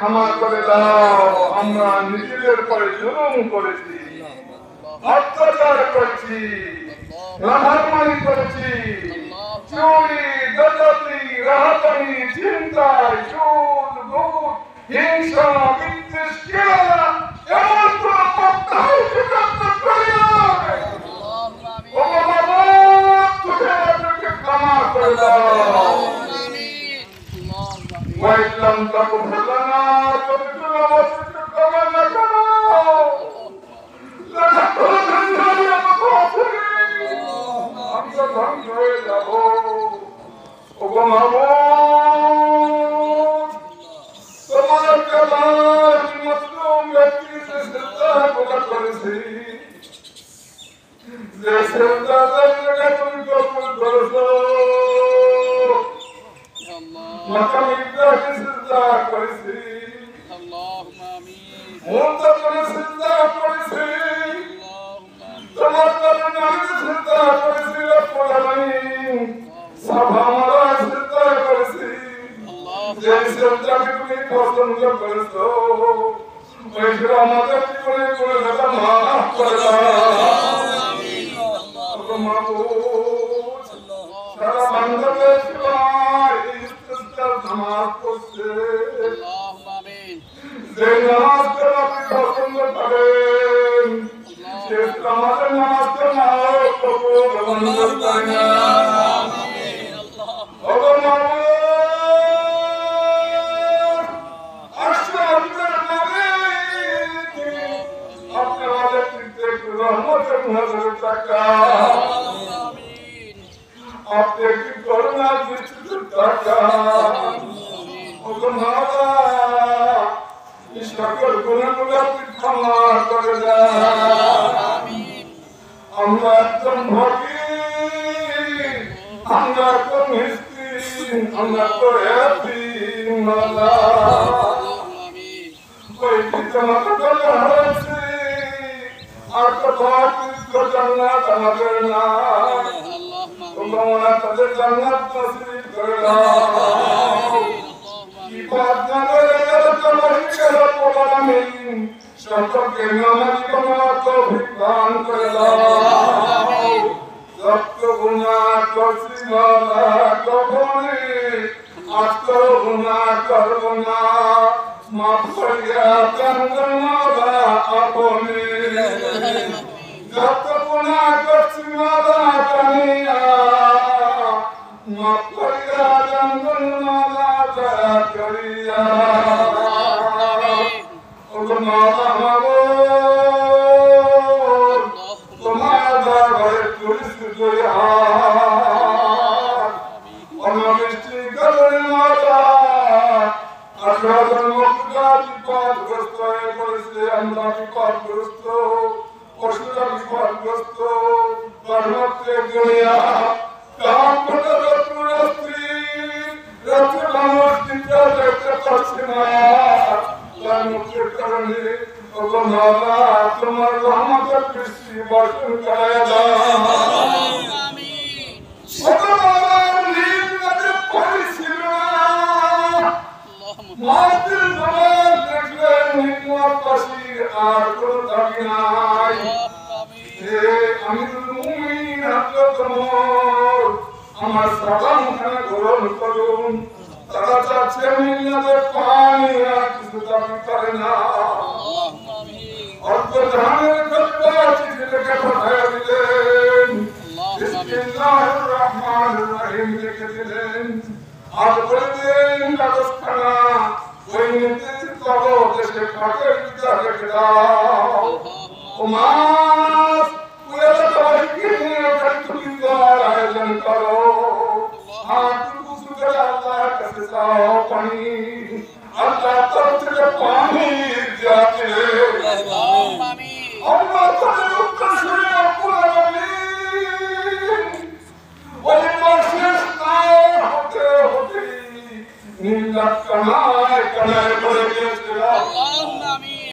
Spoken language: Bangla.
ক্ষমা করে দাও। আমরা নিজেদের পরে জুলুম করেছি, অত্যাচার করেছি, নাফরমানি করেছি, চুরি, ডাকাতি, রাহাজানি, ছিনতাই, সুদ, ঘুষ, হিংসা, বিদ্বেষ, ঘৃণা, এমন কোন পাপ নাই যেটা আমরা করি নাই। ও মাবুদ, তুমি আমাদেরকে ক্ষমা করে দাও। وإن لم تغفر لنا وترحمنا وترحمنا لنكونن من الخاسرين. আমরা ধ্বংস হয়ে যাব। ওগো মাবুদ, তোমার কালাম মাসলুম ব্যক্তিকে সিজদা করেছি, যে সিজদাকে তুমি কবুল করেছো। মাকাম ইব্রাহিমকে সিজদা করেছি, আল্লাহুম্মা আমিন। মুসা করে সিজদা করেছি, তোমার নবীকে সিজদা করেছি, রব্বুল আলামিন। সাফা মারা সিজদা করেছি, যে সিজদাকে তুমি পছন্দ করেছো। ওই আমাদের জীবনে করে দেবা, মাফ করে দাও। আমিন। আল্লাহ মাবুদ, সারা বাংলাদেশ নামাজ পড়ছে, যে নামাজকে আপনি পছন্দ করেন, সে আমাদের নামাজকে নাও কবুল মঞ্জুর করেন না। আপনি আমাদের রহমতের নজরে তাকান, আপনি একটি করুণা দৃষ্টিতে তাকান। ওগো মাওলা, এই সকল গুনাহগুলো আপনি ক্ষমা করে দেন। আমরা একজন ভগীর, আমরা তো মিসকিন, আমরা তো এতিম মাওলা। ওই পিতামাতা চলে হয়েছে, আর তো পবিত্র জান্নাত আমাদের না। তোমরা তাদের জান্নাত নসিব করে দাও। সকলকে নামাজ পড়ার তৌফিক দান করে দাও। যত গুনাহ করছি মাওলা, কখনো আত্ম গুনাহ করব না, মাফ করিয়া দেন মাওলা আপনি। যত গুনাহ করছি মাওলা জানিয়া, মাফ করিয়া দেন মাওলা দয়া করিয়া। ওগো মাওলা মাবুদ, তোমার দরবারে তুলসী হাত, অনাবৃষ্টি করেন মাওলা। আশহাদুল মুক্তা বিপদগ্রস্ত হয়ে পড়েছে, আমরা বিপদগ্রস্ত, পশুরা বিপদগ্রস্ত, কর্মত্রে দুনিয়া কাম করে রাত্রি রাত্রে মানুষ চিন্তা দেখতে পাচ্ছে না। মুক্তির কারণে ওগো মাওলা, তোমার রহমতের বৃষ্টি বর্ষণ করায় দাও। ওগো মাওলা, নীল নদে পানি ছিল না, মাটির জল দেখলে নিম্নবাসী আর কোনো দাবি নাই। হে আমিরুল মুমিনিন হযরত ওমর, আমার সালামখানা গ্রহণ করুন। তারা চাচ্ছে মিল্লাতে পানি আর কিছু দাবি করে না। অর্থ জাহানের খলিফা চিঠি লিখে পাঠিয়ে দিলেন, বিসমিল্লাহির রহমানির রহিম লিখে দিলেন। আর বললেন কাগজখানা ওই নির্দেশিত দেশে ফাঁকের ভিতরে রেখে দাও। ওমাস পুরো সবাইকে নিয়ে তুমি দোয়ার আয়োজন করো। আর আল্লাহর কাছে চাও পানি, আল্লাহ তরফ থেকে পানি যাচ্ছে। আল্লাহ তাদের উত্তর শুনে রব্বুল আলামিন ওই মাসের স্নান হতে হতে নীল কানায় কানায় ভরে গিয়েছিল।